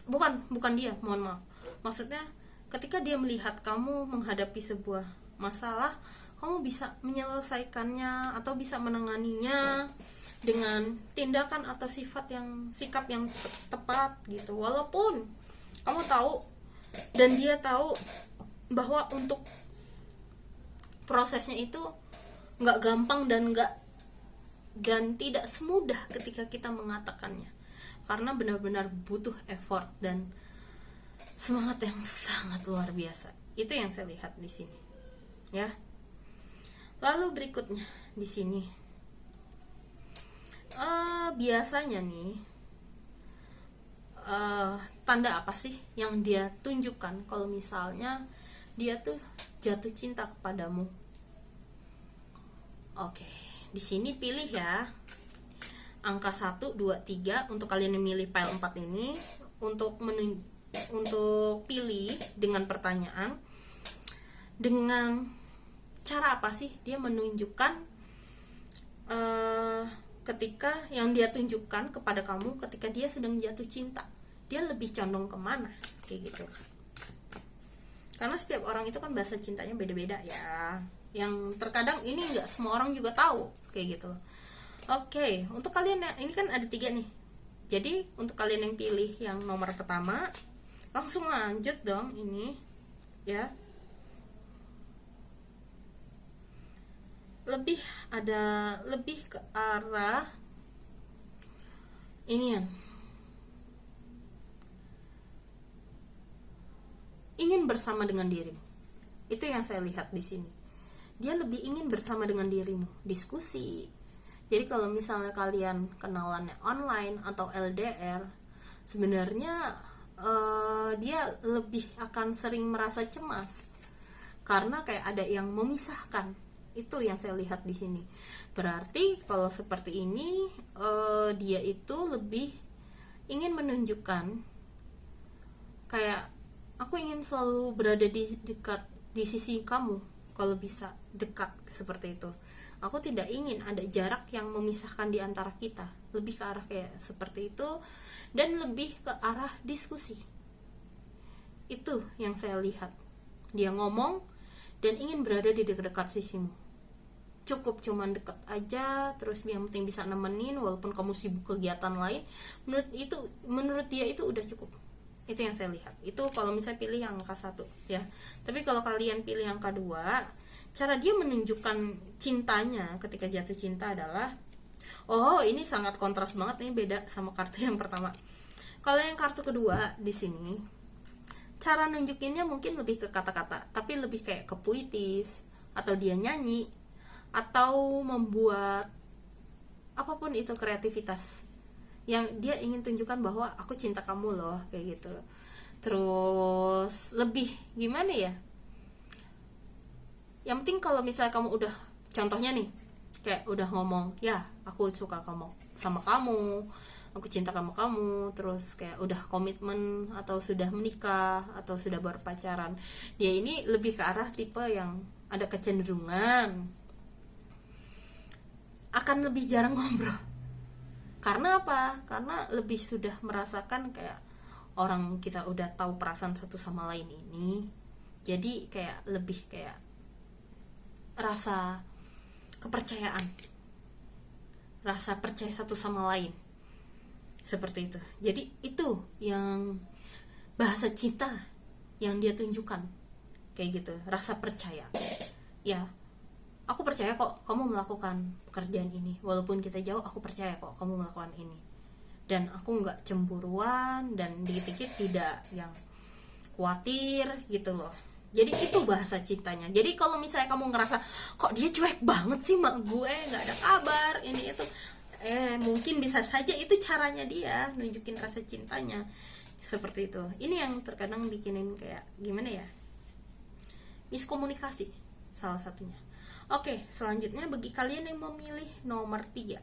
bukan dia, mohon maaf. Maksudnya ketika dia melihat kamu menghadapi sebuah masalah, kamu bisa menyelesaikannya atau bisa menanganinya dengan tindakan atau sikap yang tepat gitu. Walaupun kamu tahu dan dia tahu bahwa untuk prosesnya itu nggak gampang dan tidak semudah ketika kita mengatakannya, karena benar-benar butuh effort dan semangat yang sangat luar biasa. Itu yang saya lihat di sini, ya. Lalu berikutnya di sini, biasanya nih, tanda apa sih yang dia tunjukkan kalau misalnya dia tuh jatuh cinta kepadamu? Oke, di sini pilih ya angka 1, 2, 3 untuk kalian yang milih file 4 ini, untuk pilih dengan pertanyaan, dengan cara apa sih dia menunjukkan ketika yang dia tunjukkan kepada kamu ketika dia sedang jatuh cinta, dia lebih condong kemana, kayak gitu. Karena setiap orang itu kan bahasa cintanya beda-beda ya, yang terkadang ini nggak semua orang juga tahu, kayak gitu. Oke, untuk kalian yang ini kan ada 3 nih, jadi untuk kalian yang pilih yang nomor pertama, langsung lanjut dong ini ya. Lebih ke arah ini ya, ingin bersama dengan dirimu. Itu yang saya lihat di sini. Dia lebih ingin bersama dengan dirimu, diskusi. Jadi kalau misalnya kalian kenalannya online atau LDR, sebenarnya dia lebih akan sering merasa cemas karena kayak ada yang memisahkan. Itu yang saya lihat di sini. Berarti kalau seperti ini, dia itu lebih ingin menunjukkan kayak aku ingin selalu berada di dekat di sisi kamu, kalau bisa dekat seperti itu. Aku tidak ingin ada jarak yang memisahkan di antara kita. Lebih ke arah kayak seperti itu, dan lebih ke arah diskusi. Itu yang saya lihat. Dia ngomong dan ingin berada di dekat sisimu. Cukup cuman deket aja, terus yang penting bisa nemenin walaupun kamu sibuk kegiatan lain. Menurut dia itu udah cukup. Itu yang saya lihat. Itu kalau misalnya pilih yang angka 1 ya. Tapi kalau kalian pilih yang kedua, cara dia menunjukkan cintanya ketika jatuh cinta adalah, oh ini sangat kontras banget nih, beda sama kartu yang pertama. Kalau yang kartu kedua di sini, cara nunjukinnya mungkin lebih ke kata-kata, tapi lebih kayak ke puitis, atau dia nyanyi, atau membuat apapun itu, kreativitas yang dia ingin tunjukkan bahwa aku cinta kamu loh, kayak gitu. Terus lebih gimana ya, yang penting kalau misalnya kamu udah, contohnya nih, kayak udah ngomong, ya aku suka kamu sama kamu, aku cinta kamu, terus kayak udah komitmen atau sudah menikah atau sudah berpacaran, dia ini lebih ke arah tipe yang ada kecenderungan akan lebih jarang ngobrol. Karena apa? Karena lebih sudah merasakan kayak orang kita udah tahu perasaan satu sama lain ini, jadi kayak lebih kayak rasa kepercayaan, rasa percaya satu sama lain, seperti itu. Jadi itu yang bahasa cinta yang dia tunjukkan, kayak gitu, rasa percaya. Ya, aku percaya kok kamu melakukan pekerjaan ini, walaupun kita jauh, aku percaya kok kamu melakukan ini, dan aku nggak cemburuan, dan dikit-dikit tidak yang khawatir gitu loh. Jadi itu bahasa cintanya. Jadi kalau misalnya kamu ngerasa kok dia cuek banget sih mak gue, nggak ada kabar ini itu, mungkin bisa saja itu caranya dia nunjukin rasa cintanya, seperti itu. Ini yang terkadang bikinin kayak gimana ya, miskomunikasi salah satunya. Oke, selanjutnya bagi kalian yang memilih nomor 3,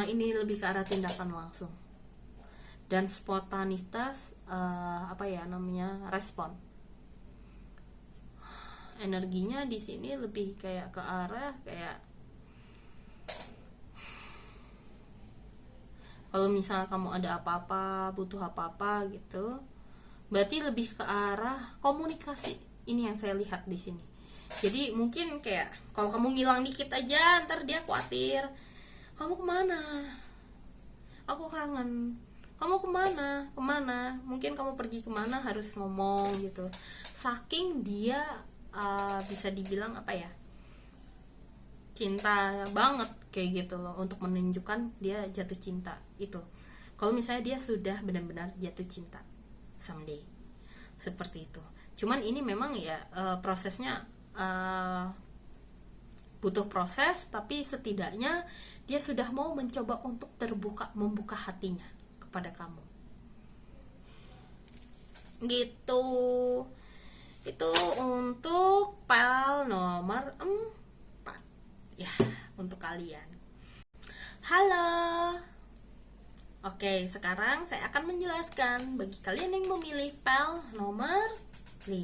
ini lebih ke arah tindakan langsung dan spontanitas, respon. Energinya di sini lebih kayak ke arah kayak, kalau misalnya kamu ada apa-apa, butuh apa-apa gitu, berarti lebih ke arah komunikasi. Ini yang saya lihat di sini. Jadi mungkin kayak kalau kamu ngilang dikit aja, ntar dia khawatir, kamu kemana? Aku kangen. Kamu kemana? Mungkin kamu pergi kemana, harus ngomong gitu. Saking dia bisa dibilang cinta banget kayak gitu loh, untuk menunjukkan dia jatuh cinta itu. Kalau misalnya dia sudah benar-benar jatuh cinta someday, seperti itu. Cuman ini memang ya prosesnya butuh proses, tapi setidaknya dia sudah mau mencoba untuk membuka hatinya kepada kamu, gitu. Itu untuk file nomor 4 ya, untuk kalian. Halo. Oke, sekarang saya akan menjelaskan bagi kalian yang memilih file nomor 5.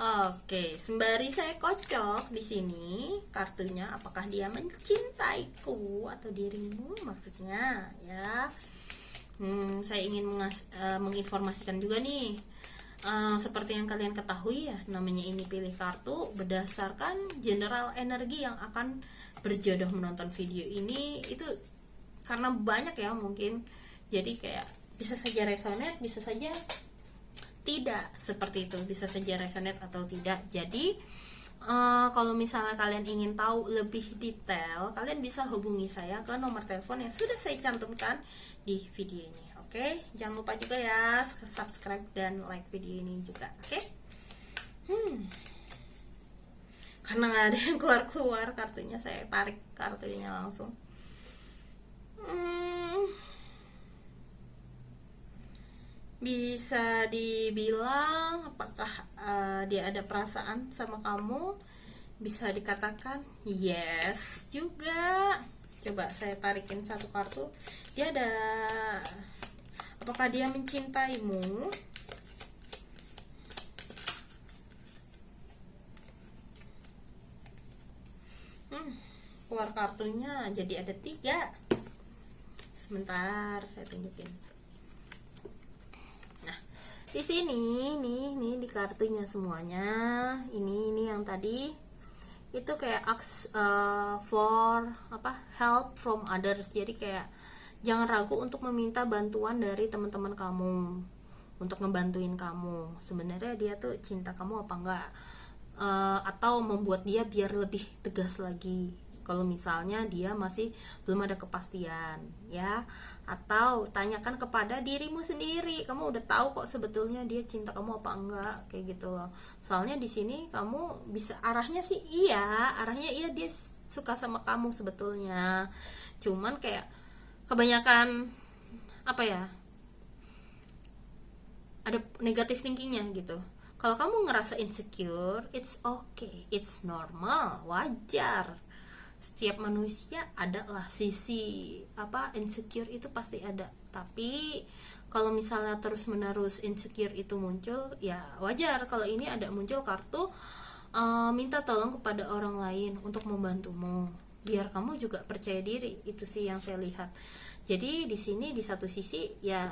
Oke, sembari saya kocok di sini kartunya, apakah dia mencintaiku atau dirimu maksudnya ya. Saya ingin menginformasikan juga nih, seperti yang kalian ketahui ya, namanya ini pilih kartu berdasarkan general energi yang akan berjodoh menonton video ini. Itu karena banyak ya mungkin, jadi kayak bisa saja resonate, bisa saja tidak, seperti itu, bisa saja resonate atau tidak. Jadi Kalau misalnya kalian ingin tahu lebih detail, kalian bisa hubungi saya ke nomor telepon yang sudah saya cantumkan di video ini. Oke, jangan lupa juga ya subscribe dan like video ini juga. Oke. Karena nggak ada yang keluar kartunya, saya tarik kartunya langsung. Bisa dibilang apakah dia ada perasaan sama kamu? Bisa dikatakan yes juga. Coba saya tarikin satu kartu. Dia ada, apakah dia mencintaimu? Keluar kartunya jadi ada 3. Sebentar saya tunjukin. Nah, di sini nih di kartunya semuanya. Ini yang tadi itu kayak ask for help from others. Jadi kayak jangan ragu untuk meminta bantuan dari teman-teman kamu untuk ngebantuin kamu. Sebenarnya dia tuh cinta kamu apa enggak? Atau membuat dia biar lebih tegas lagi kalau misalnya dia masih belum ada kepastian, ya. Atau tanyakan kepada dirimu sendiri, kamu udah tahu kok sebetulnya dia cinta kamu apa enggak, kayak gitu loh. Soalnya di sini kamu bisa arahnya iya dia suka sama kamu sebetulnya. Cuman kayak kebanyakan ada negative thinkingnya gitu. Kalau kamu ngerasa insecure, it's okay, it's normal, wajar. Setiap manusia adalah sisi insecure itu pasti ada. Tapi kalau misalnya terus menerus insecure itu muncul, ya wajar kalau ini ada muncul kartu minta tolong kepada orang lain untuk membantumu biar kamu juga percaya diri. Itu sih yang saya lihat. Jadi di sini di satu sisi ya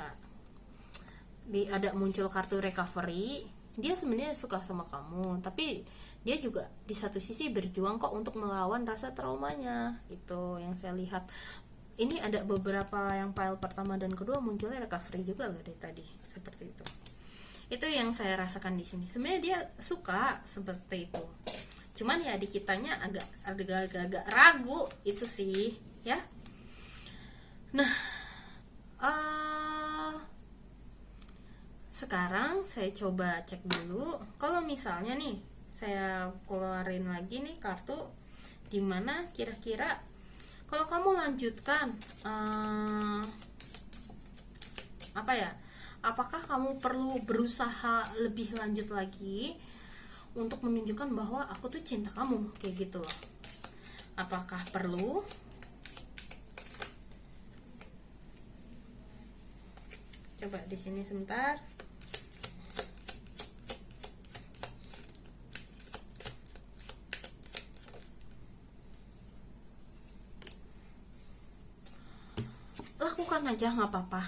ada muncul kartu recovery. Dia sebenarnya suka sama kamu, tapi dia juga di satu sisi berjuang kok untuk melawan rasa traumanya. Itu yang saya lihat. Ini ada beberapa yang pile pertama dan kedua munculnya recovery juga loh dari tadi, seperti itu. Itu yang saya rasakan di sini. Sebenarnya dia suka seperti itu. Cuman ya di kitanya agak ragu itu sih, ya. Nah, sekarang saya coba cek dulu. Kalau misalnya nih saya keluarin lagi nih kartu, dimana kira-kira kalau kamu lanjutkan apakah kamu perlu berusaha lebih lanjut lagi untuk menunjukkan bahwa aku tuh cinta kamu, kayak gitu loh. Apakah perlu? Coba di sini sebentar. Lakukan aja, nggak apa-apa.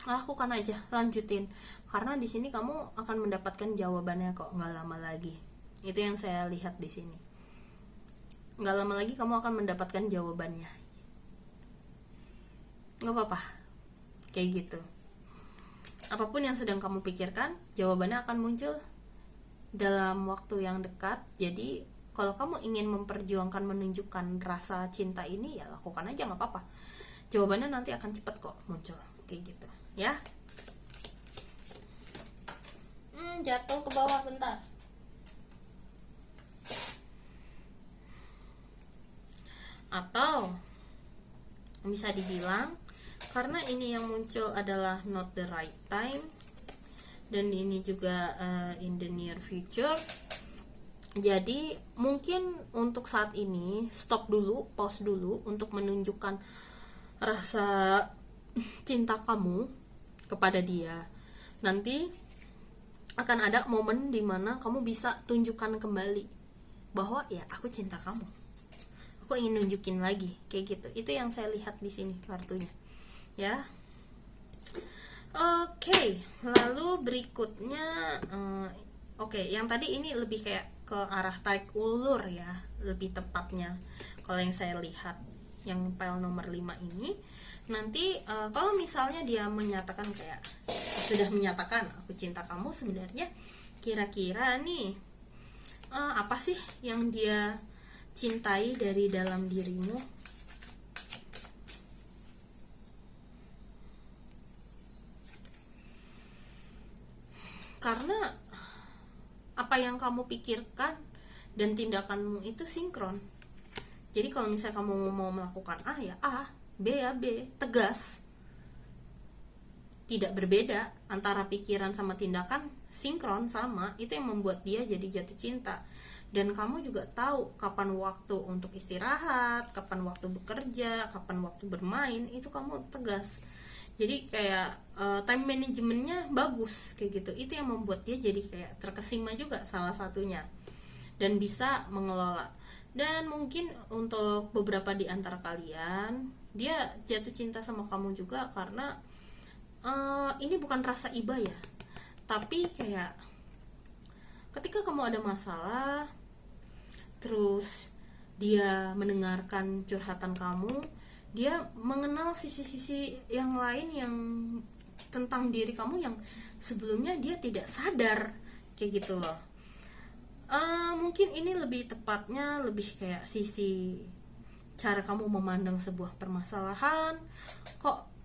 Lakukan aja, lanjutin. Karena di sini kamu akan mendapatkan jawabannya kok, nggak lama lagi. Itu yang saya lihat di sini. Nggak lama lagi kamu akan mendapatkan jawabannya. Nggak apa-apa, kayak gitu. Apapun yang sedang kamu pikirkan, jawabannya akan muncul dalam waktu yang dekat. Jadi kalau kamu ingin memperjuangkan menunjukkan rasa cinta ini, ya lakukan aja, nggak apa-apa. Jawabannya nanti akan cepat kok muncul, kayak gitu ya. Jatuh ke bawah bentar. Atau bisa dibilang karena ini yang muncul adalah not the right time, dan ini juga in the near future. Jadi mungkin untuk saat ini stop dulu, pause dulu untuk menunjukkan rasa cinta kamu kepada dia. Nanti akan ada momen dimana kamu bisa tunjukkan kembali bahwa ya aku cinta kamu, aku ingin nunjukin lagi, kayak gitu. Itu yang saya lihat di sini kartunya, ya. Oke, lalu berikutnya yang tadi ini lebih kayak ke arah tarik ulur ya, lebih tepatnya kalau yang saya lihat yang pile nomor 5 ini. Nanti kalau misalnya dia menyatakan kayak sudah menyatakan aku cinta kamu, sebenarnya kira-kira nih apa sih yang dia cintai dari dalam dirimu. Karena apa yang kamu pikirkan dan tindakanmu itu sinkron. Jadi kalau misalnya kamu mau melakukan A ya A, B ya B, tegas. Tidak berbeda antara pikiran sama tindakan, sinkron sama. Itu yang membuat dia jadi jatuh cinta. Dan kamu juga tahu kapan waktu untuk istirahat, kapan waktu bekerja, kapan waktu bermain, itu kamu tegas. Jadi kayak time managementnya bagus kayak gitu. Itu yang membuat dia jadi kayak terkesima juga salah satunya, dan bisa mengelola. Dan mungkin untuk beberapa di antara kalian, dia jatuh cinta sama kamu juga karena ini bukan rasa iba ya, tapi kayak ketika kamu ada masalah, terus dia mendengarkan curhatan kamu, dia mengenal sisi-sisi yang lain yang tentang diri kamu yang sebelumnya dia tidak sadar kayak gitu loh. Mungkin ini lebih tepatnya lebih kayak sisi cara kamu memandang sebuah permasalahan. Kok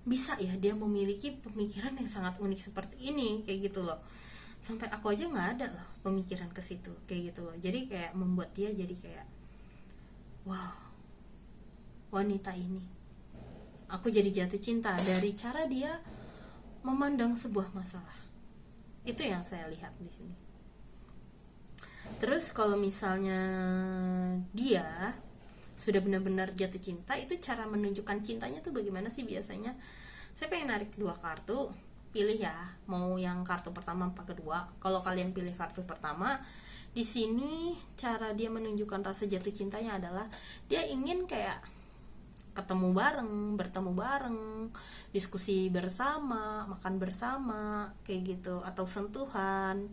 bisa ya dia memiliki pemikiran yang sangat unik seperti ini kayak gitu loh. Sampai aku aja nggak ada loh pemikiran ke situ kayak gitu loh. Jadi kayak membuat dia jadi kayak wow, wanita ini, aku jadi jatuh cinta dari cara dia memandang sebuah masalah. Itu yang saya lihat di sini. Terus kalau misalnya dia sudah benar-benar jatuh cinta, itu cara menunjukkan cintanya tuh bagaimana sih biasanya? Saya pengen narik 2 kartu, pilih ya, mau yang kartu pertama apa kedua. Kalau kalian pilih kartu pertama, di sini cara dia menunjukkan rasa jatuh cintanya adalah dia ingin kayak ketemu bareng, bertemu bareng, diskusi bersama, makan bersama, kayak gitu, atau sentuhan.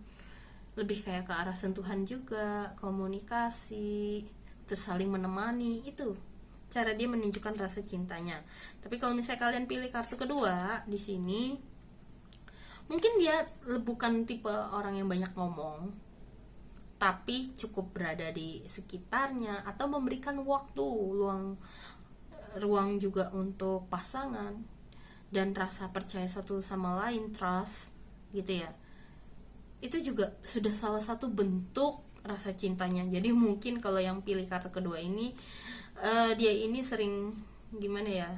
Lebih kayak ke arah sentuhan juga, komunikasi, terus saling menemani. Itu cara dia menunjukkan rasa cintanya. Tapi kalau misalnya kalian pilih kartu kedua di sini, mungkin dia bukan tipe orang yang banyak ngomong, tapi cukup berada di sekitarnya atau memberikan waktu, ruang juga untuk pasangan, dan rasa percaya satu sama lain, trust gitu ya. Itu juga sudah salah satu bentuk rasa cintanya. Jadi mungkin kalau yang pilih kartu kedua ini, dia ini sering gimana ya,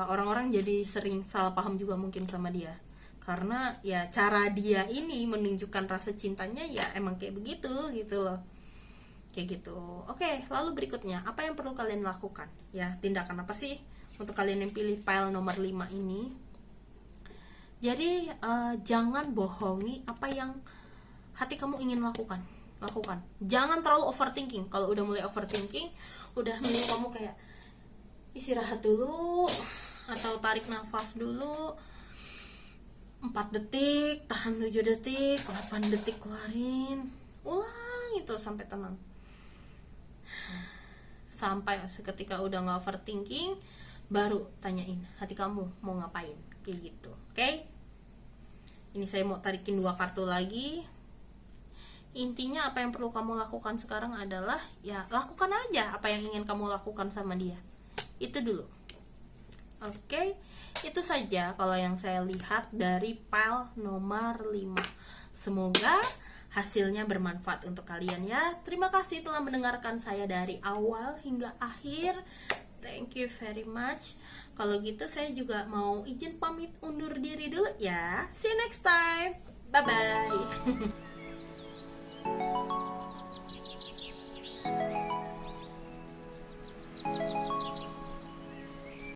orang-orang jadi sering salah paham juga mungkin sama dia, karena ya cara dia ini menunjukkan rasa cintanya ya emang kayak begitu gitu loh, kayak gitu. Oke, lalu berikutnya apa yang perlu kalian lakukan ya, tindakan apa sih untuk kalian yang pilih pile nomor 5 ini. Jadi jangan bohongi apa yang hati kamu ingin lakukan. Jangan terlalu overthinking. Kalau udah mulai overthinking, udah mending kamu kayak istirahat dulu, atau tarik nafas dulu 4 detik, tahan 7 detik, 8 detik, keluarin, ulang itu sampai tenang. Sampai seketika udah gak overthinking, baru tanyain hati kamu mau ngapain, kayak gitu. Oke? Ini saya mau tarikin 2 kartu lagi. Intinya apa yang perlu kamu lakukan sekarang adalah ya lakukan aja apa yang ingin kamu lakukan sama dia. Itu dulu. Oke? Itu saja kalau yang saya lihat dari pile nomor 5. Semoga hasilnya bermanfaat untuk kalian ya. Terima kasih telah mendengarkan saya dari awal hingga akhir. Thank you very much. Kalau gitu saya juga mau izin pamit undur diri dulu ya. See you next time. Bye bye.